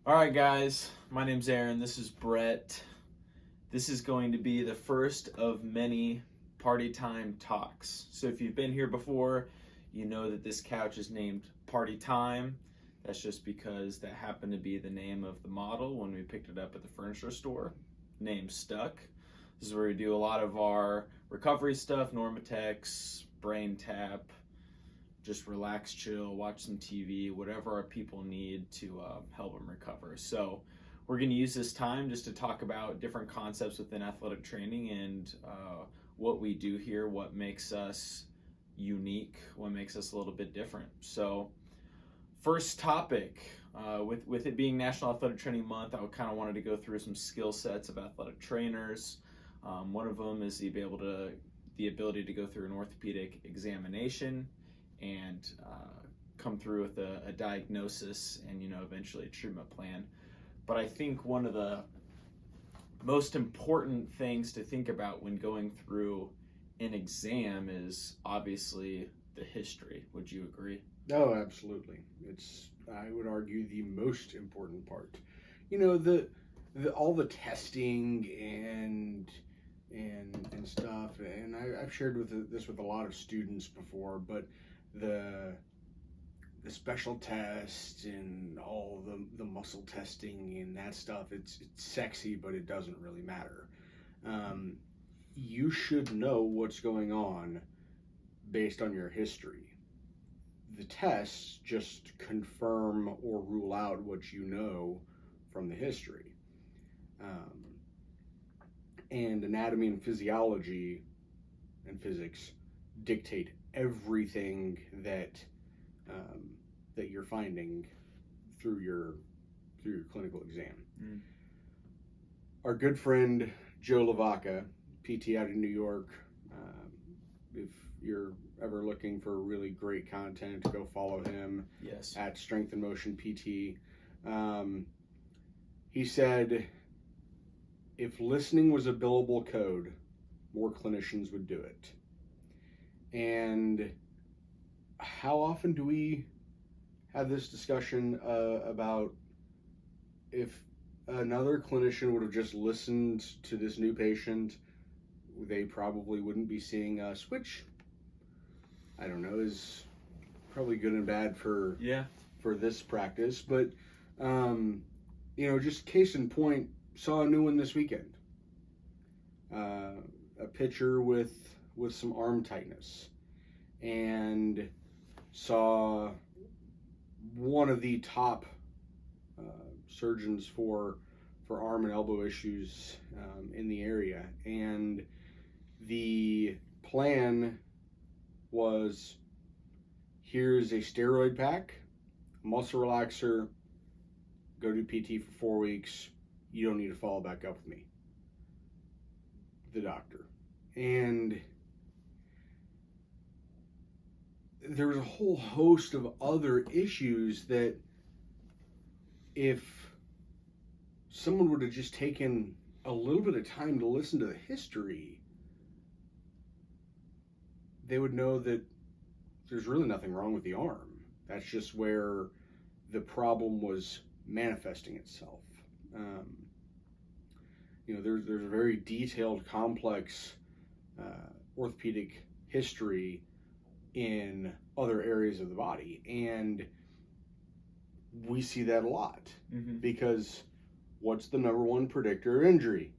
All right, guys, my name's Aaron. This is Brett. This is going to be the first of many Party Time talks. So if you've been here before, you know that this couch is named Party Time. That's just because that happened to be the name of the model when we picked it up at the furniture store. Name stuck. This is where we do a lot of our recovery stuff, Normatex, Brain Tap, just relax, chill, watch some TV, whatever our people need to help them recover. So we're going to use this time just to talk about different concepts within athletic training and what we do here, what makes us unique, what makes us a little bit different. So first topic, with it being National Athletic Training Month, I kind of wanted to go through some skill sets of athletic trainers. One of them is the ability to go through an orthopedic examination and come through with a diagnosis and eventually a treatment plan. But I think one of the most important things to think about when going through an exam is obviously the history. Would you agree? Oh, absolutely. It's, I would argue, the most important part. The all the testing and stuff, and I've shared this with a lot of students before, but the special tests and all the muscle testing and that stuff, it's sexy, but it doesn't really matter. You should know what's going on based on your history. The tests just confirm or rule out what you know from the history. And anatomy and physiology and physics dictate everything that you're finding through your clinical exam. Our good friend Joe Lavaca, PT out of New York. If you're ever looking for really great content, go follow him. Yes. At Strength and Motion PT. He said, if listening was a billable code, more clinicians would do it. And how often do we have this discussion about if another clinician would have just listened to this new patient, they probably wouldn't be seeing us, which I don't know is probably good and bad for this practice. But just case in point, saw a new one this weekend. A pitcher with some arm tightness, and saw one of the top surgeons for arm and elbow issues in the area, and the plan was, here's a steroid pack, muscle relaxer, go do PT for 4 weeks, you don't need to follow back up with me, the doctor. And there was a whole host of other issues that if someone would have just taken a little bit of time to listen to the history, they would know that there's really nothing wrong with the arm. That's just where the problem was manifesting itself. There's a very detailed, complex orthopedic history in other areas of the body, and we see that a lot. Because what's the number one predictor of injury?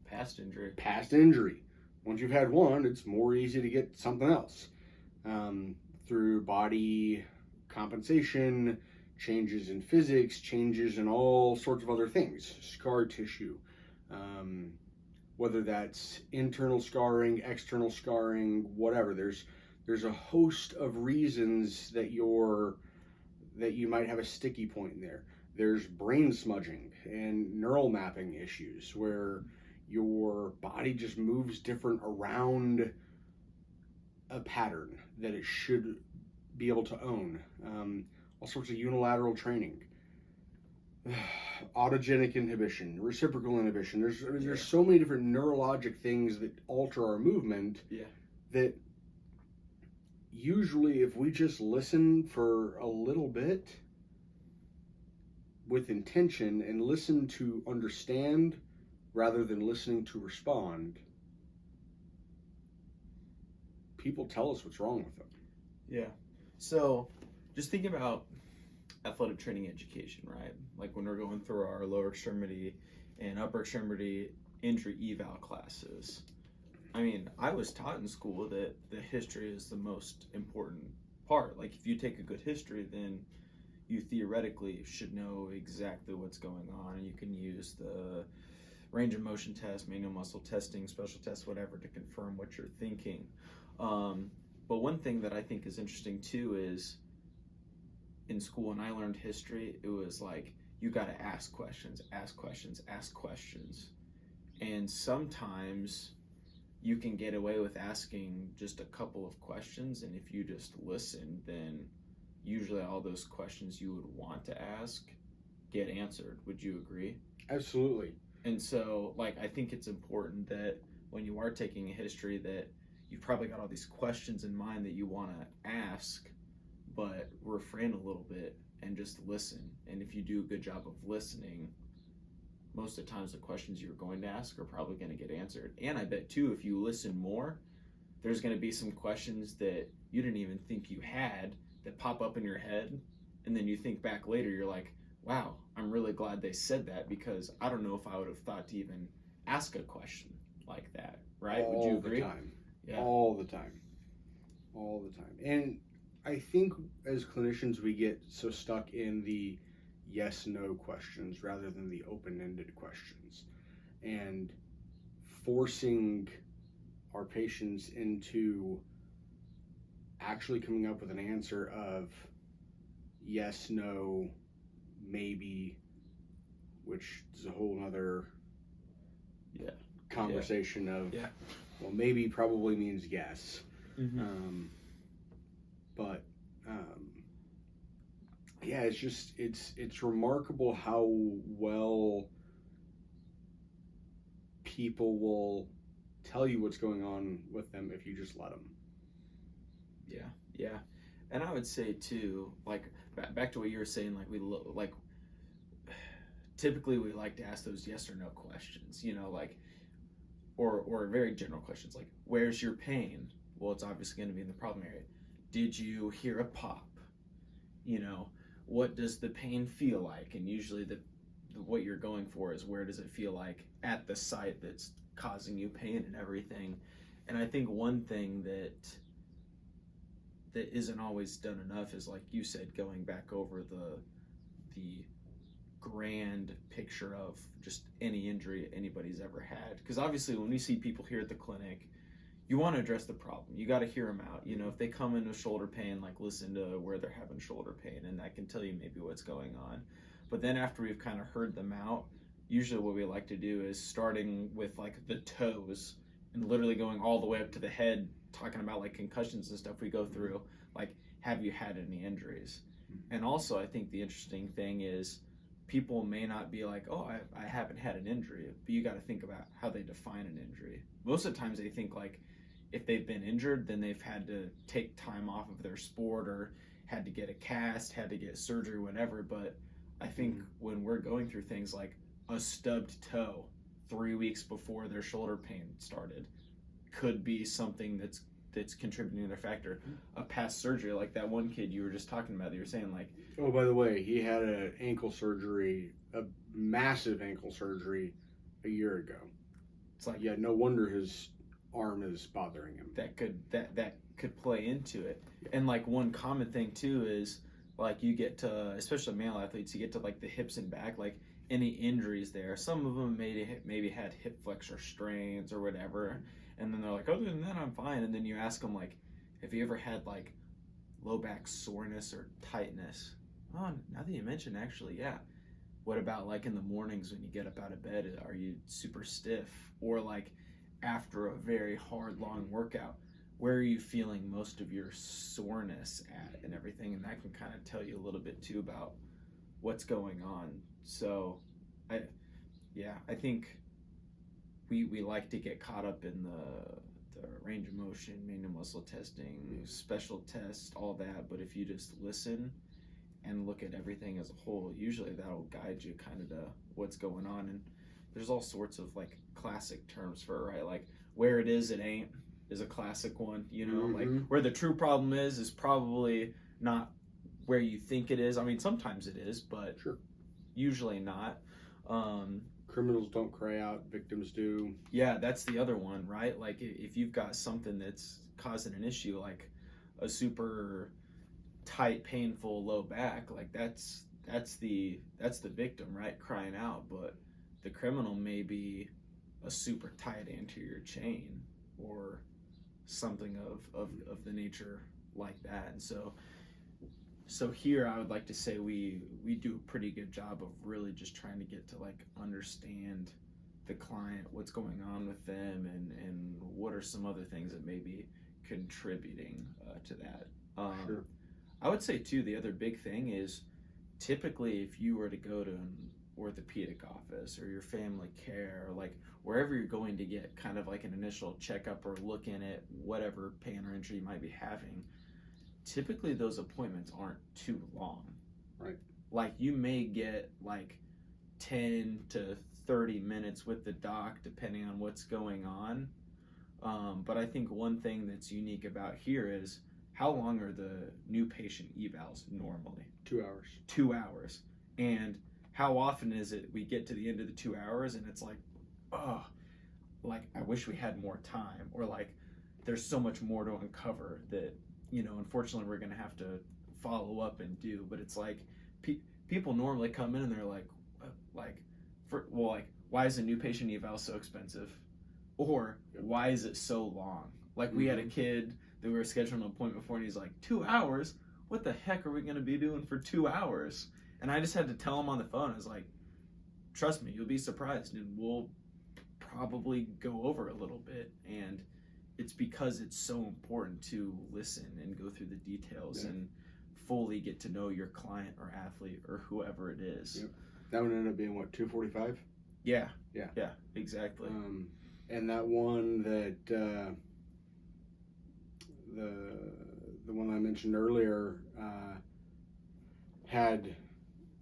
Past injury. Once you've had one, it's more easy to get something else through body compensation, changes in physics, changes in all sorts of other things, scar tissue, whether that's internal scarring, external scarring, whatever. There's a host of reasons that you might have a sticky point in there. There's brain smudging and neural mapping issues where your body just moves different around a pattern that it should be able to own. All sorts of unilateral training, autogenic inhibition, reciprocal inhibition. There's so many different neurologic things that alter our movement that usually if we just listen for a little bit, with intention and listen to understand rather than listening to respond, people tell us what's wrong with them. Yeah. So just thinking about athletic training education, right? Like when we're going through our lower extremity and upper extremity injury eval classes. I mean, I was taught in school that the history is the most important part. Like if you take a good history, then you theoretically should know exactly what's going on. You can use the range of motion test, manual muscle testing, special tests, whatever, to confirm what you're thinking. But one thing that I think is interesting too is in school, when I learned history, it was like you got to ask questions, ask questions, ask questions. And sometimes you can get away with asking just a couple of questions, and if you just listen, then usually all those questions you would want to ask get answered. Would you agree? Absolutely. And so, like, I think it's important that when you are taking a history that you've probably got all these questions in mind that you want to ask, but refrain a little bit and just listen. And if you do a good job of listening, most of the times the questions you're going to ask are probably going to get answered. And I bet too, if you listen more, there's going to be some questions that you didn't even think you had that pop up in your head. And then you think back later, you're like, wow, I'm really glad they said that, because I don't know if I would have thought to even ask a question like that, right? All Would you agree? the time. Yeah. All the time. All the time. And I think as clinicians, we get so stuck in the yes-no questions rather than the open-ended questions. And forcing our patients into actually coming up with an answer of yes, no, maybe, which is a whole other conversation of, well, maybe probably means yes. Mm-hmm. Yeah, it's just, it's remarkable how well people will tell you what's going on with them if you just let them. Yeah. And I would say too, like back to what you were saying, like typically we like to ask those yes or no questions, like, or very general questions like, where's your pain? Well, it's obviously going to be in the problem area. Did you hear a pop? What does the pain feel like? And usually what you're going for is, where does it feel like at the site that's causing you pain and everything. And I think one thing that isn't always done enough is, like you said, going back over the grand picture of just any injury anybody's ever had. Because obviously when we see people here at the clinic, you want to address the problem. You got to hear them out. If they come in with shoulder pain, like listen to where they're having shoulder pain, and that can tell you maybe what's going on. But then after we've kind of heard them out, usually what we like to do is starting with like the toes and literally going all the way up to the head, talking about like concussions and stuff we go through, like, have you had any injuries? And also I think the interesting thing is, people may not be like, oh, I haven't had an injury, but you got to think about how they define an injury. Most of the times they think like, if they've been injured, then they've had to take time off of their sport, or had to get a cast, had to get surgery, whatever. But I think when we're going through things like a stubbed toe 3 weeks before their shoulder pain started could be something that's contributing to their factor. A past surgery, like that one kid you were just talking about, you were saying like, oh, by the way, he had an ankle surgery, a massive ankle surgery a year ago. It's like, yeah, no wonder his arm is bothering him. That could play into it. And like one common thing too is, like, you get to, especially male athletes, you get to like the hips and back, like any injuries there. Some of them maybe had hip flexor strains or whatever, and then they're like, other than that I'm fine. And then you ask them like, have you ever had like low back soreness or tightness? Oh, now that you mention, actually, yeah. What about like in the mornings when you get up out of bed? Are you super stiff? Or like after a very hard, long workout, where are you feeling most of your soreness at and everything? And that can kind of tell you a little bit too about what's going on. So I think we like to get caught up in the range of motion, manual muscle testing, special tests, all that. But if you just listen, and look at everything as a whole, usually that'll guide you kind of to what's going on. And there's all sorts of like classic terms for it, right? Like where it is, it ain't is a classic one, you know, like where the true problem is probably not where you think it is. I mean, sometimes it is, but Sure. usually not. Criminals don't cry out, victims do. Yeah, that's the other one, right? Like if you've got something that's causing an issue, like a super tight, painful low back, like that's the victim, right, crying out. But the criminal may be a super tight anterior chain or something of the nature like that. And so here I would like to say we do a pretty good job of really just trying to get to like understand the client, what's going on with them, and what are some other things that may be contributing to that. Sure. I would say too, the other big thing is typically if you were to go to an orthopedic office or your family care, or like wherever you're going to get kind of like an initial checkup or look in at whatever pain or injury you might be having, typically those appointments aren't too long. Right. Like you may get like 10 to 30 minutes with the doc depending on what's going on. But I think one thing that's unique about here is how long are the new patient evals normally? 2 hours. 2 hours. And how often is it we get to the end of the 2 hours and it's like, oh, like I wish we had more time, or like there's so much more to uncover that, you know, unfortunately we're going to have to follow up and do. But it's like people normally come in and they're like why is a new patient eval so expensive? Or why is it so long? Like we had a kid that we were scheduling an appointment for and he's like, 2 hours? What the heck are we going to be doing for 2 hours? And I just had to tell him on the phone, I was like, trust me, you'll be surprised and we'll probably go over a little bit. And it's because it's so important to listen and go through the details and fully get to know your client or athlete or whoever it is. Yep. That one ended up being what, 245? Yeah, exactly. And that one that the one I mentioned earlier had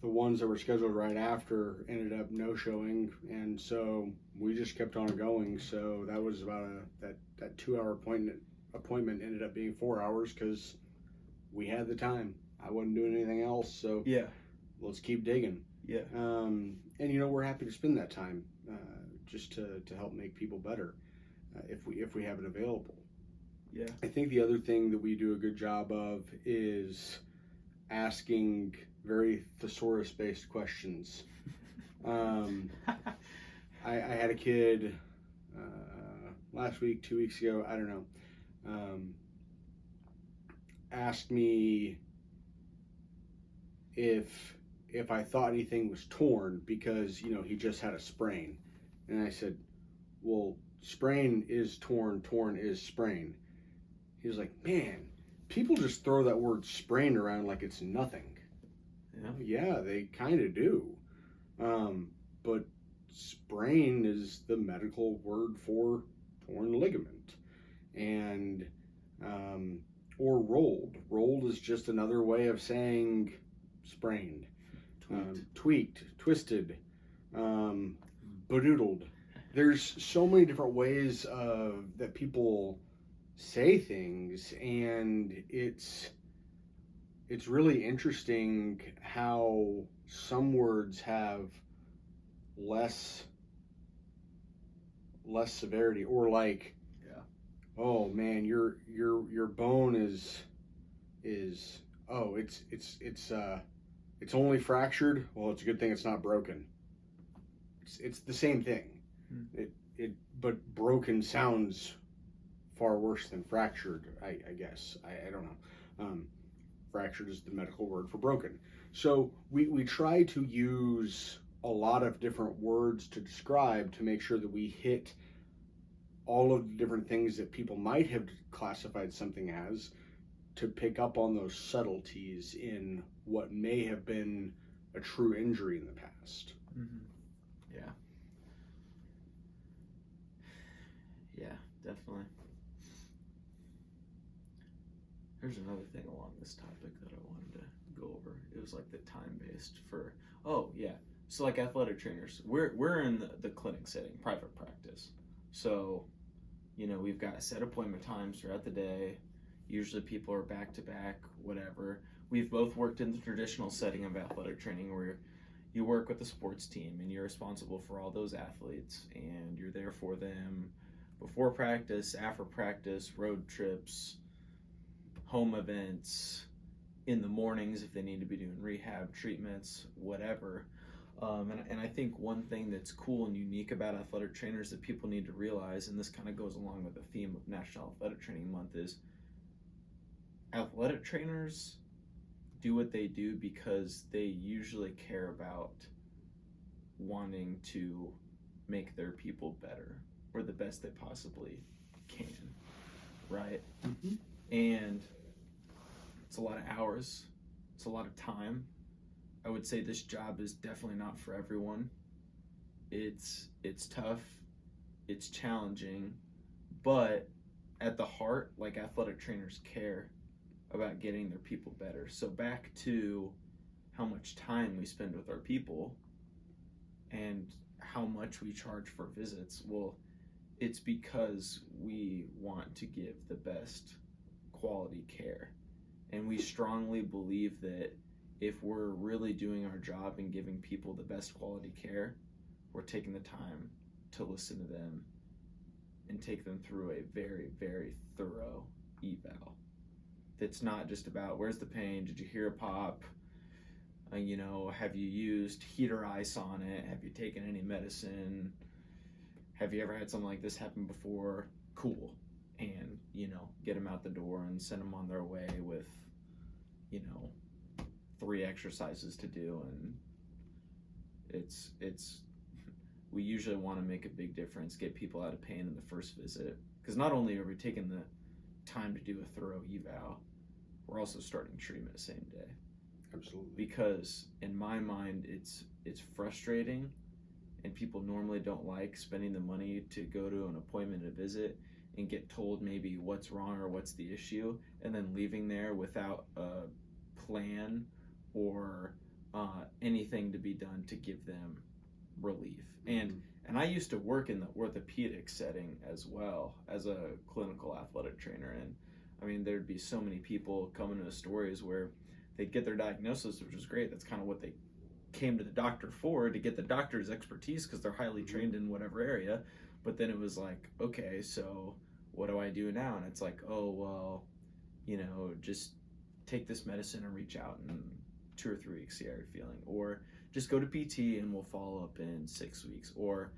the ones that were scheduled right after ended up no showing, and so we just kept on going. So that was about that 2 hour appointment ended up being 4 hours because we had the time. I wasn't doing anything else, so let's keep digging. And you know, we're happy to spend that time just to help make people better if we have it available. I think the other thing that we do a good job of is asking very thesaurus-based questions. I had a kid last week, 2 weeks ago, I don't know, asked me if I thought anything was torn because, you know, he just had a sprain. And I said, well, sprain is torn, torn is sprain. He was like, man, people just throw that word sprain around like it's nothing. Yeah, they kind of do. But sprain is the medical word for torn ligament. And, or rolled. Rolled is just another way of saying sprained. Tweaked, twisted, bedoodled. There's so many different ways that people say things, and it's really interesting how some words have less severity, or like, oh man, your bone is oh, it's only fractured. Well, it's a good thing it's not broken. It's the same thing. But broken sounds far worse than fractured, I guess. I don't know. Fractured is the medical word for broken. So we try to use a lot of different words to describe to make sure that we hit all of the different things that people might have classified something as, to pick up on those subtleties in what may have been a true injury in the past. Yeah, definitely. There's another thing along this topic that I wanted to go go over? It was like the time based for, oh yeah. So like athletic trainers, we're in the clinic setting, private practice. So, we've got set appointment times throughout the day. Usually people are back to back, whatever. We've both worked in the traditional setting of athletic training where you work with the sports team and you're responsible for all those athletes and you're there for them before practice, after practice, road trips, home events, in the mornings if they need to be doing rehab treatments, whatever. And I think one thing that's cool and unique about athletic trainers that people need to realize, and this kind of goes along with the theme of National Athletic Training Month, is athletic trainers do what they do because they usually care about wanting to make their people better or the best they possibly can, right? Mm-hmm. And it's a lot of hours, it's a lot of time. I would say this job is definitely not for everyone. It's tough, it's challenging, but at the heart, like, athletic trainers care about getting their people better. So back to how much time we spend with our people and how much we charge for visits. Well, it's because we want to give the best quality care. And we strongly believe that if we're really doing our job and giving people the best quality care, we're taking the time to listen to them and take them through a very, very thorough eval. That's not just about, where's the pain? Did you hear a pop? Have you used heat or ice on it? Have you taken any medicine? Have you ever had something like this happen before? Cool. And, get them out the door and send them on their way with, 3 exercises to do. And we usually want to make a big difference, get people out of pain in the first visit. Because not only are we taking the time to do a thorough eval, we're also starting treatment the same day. Absolutely. Because in my mind, it's frustrating, and people normally don't like spending the money to go to an appointment, a visit, and get told maybe what's wrong or what's the issue, and then leaving there without a plan or anything to be done to give them relief. And I used to work in the orthopedic setting as well as a clinical athletic trainer, and I mean, there'd be so many people coming to stories where they'd get their diagnosis, which was great. That's kind of what they came to the doctor for, to get the doctor's expertise because they're highly trained in whatever area. But then it was like, okay, so what do I do now? And it's like, oh, well, just take this medicine and reach out in 2 or 3 weeks, see how you're feeling. Or just go to PT and we'll follow up in 6 weeks. Or,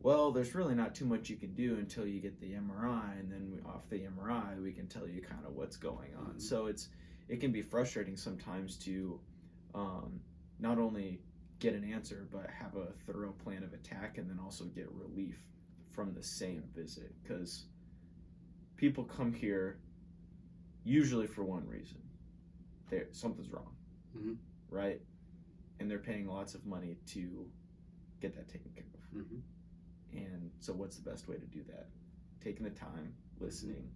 well, there's really not too much you can do until you get the MRI, and then off the MRI we can tell you kind of what's going on. So it can be frustrating sometimes to not only get an answer, but have a thorough plan of attack, and then also get relief from the same visit. Because people come here usually for one reason: something's wrong, right? And they're paying lots of money to get that taken care of. And so what's the best way to do that? Taking the time, listening,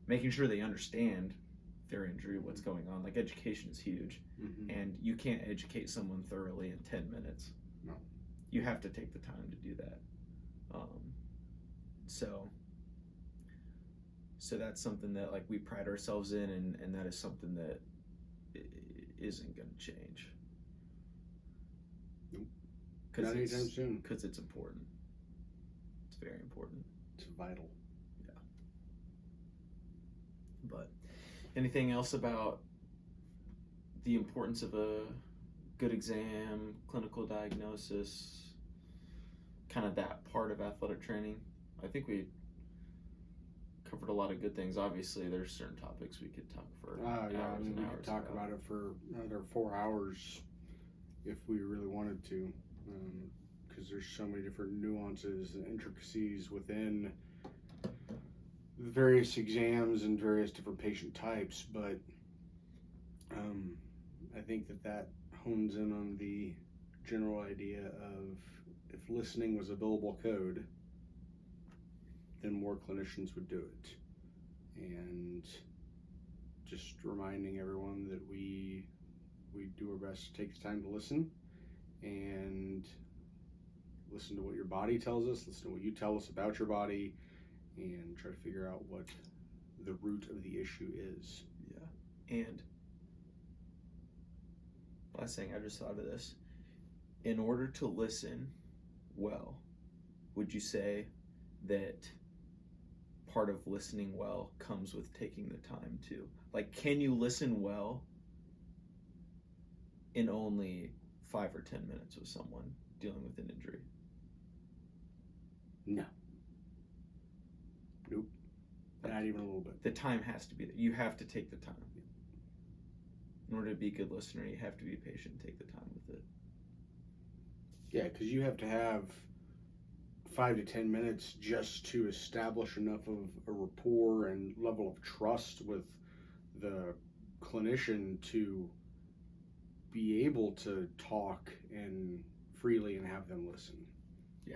making sure they understand their injury, what's going on. Like, education is huge. And you can't educate someone thoroughly in 10 minutes. No. You have to take the time to do that. So that's something that, like, we pride ourselves in, and that is something that isn't going to change. Nope. Not anytime soon. Because it's important. It's very important. It's vital. Yeah. But anything else about the importance of a good exam, clinical diagnosis, kind of that part of athletic training? I think we covered a lot of good things. Obviously, there's certain topics we could talk for hours and we hours could talk about it for another 4 hours if we really wanted to, because there's so many different nuances and intricacies within the various exams and various different patient types. But I think that hones in on the general idea of, if listening was a billable code, then more clinicians would do it. And just reminding everyone that we do our best to take the time to listen and listen to what your body tells us, listen to what you tell us about your body, and try to figure out what the root of the issue is. Yeah. And last thing, I just thought of this. In order to listen well, would you say that part of listening well comes with taking the time to? Like, can you listen well in only 5 or 10 minutes with someone dealing with an injury? No. Nope. Not even a little bit. The time has to be there. You have to take the time. In order to be a good listener, you have to be patient and take the time with it. Yeah, because you have to have 5 to 10 minutes just to establish enough of a rapport and level of trust with the clinician to be able to talk and freely and have them listen. Yeah.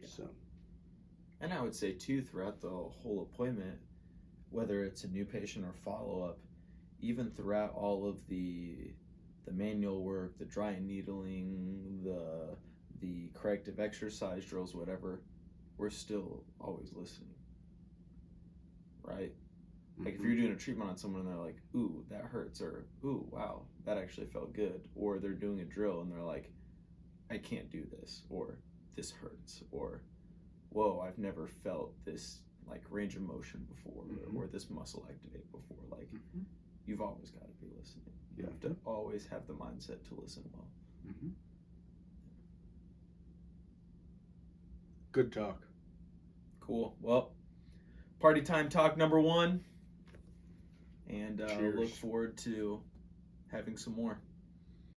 So. And I would say too, throughout the whole appointment, whether it's a new patient or follow-up, even throughout all of the manual work, the dry needling, the corrective exercise drills, whatever, we're still always listening, right? Like if you're doing a treatment on someone and they're like, ooh, that hurts, or ooh, wow, that actually felt good, or they're doing a drill and they're like, I can't do this, or this hurts, or whoa, I've never felt this like range of motion before, or this muscle activate before. Like you've always got to be listening. You have to always have the mindset to listen well. Good talk. Cool. Well, party time talk number 1. And look forward to having some more.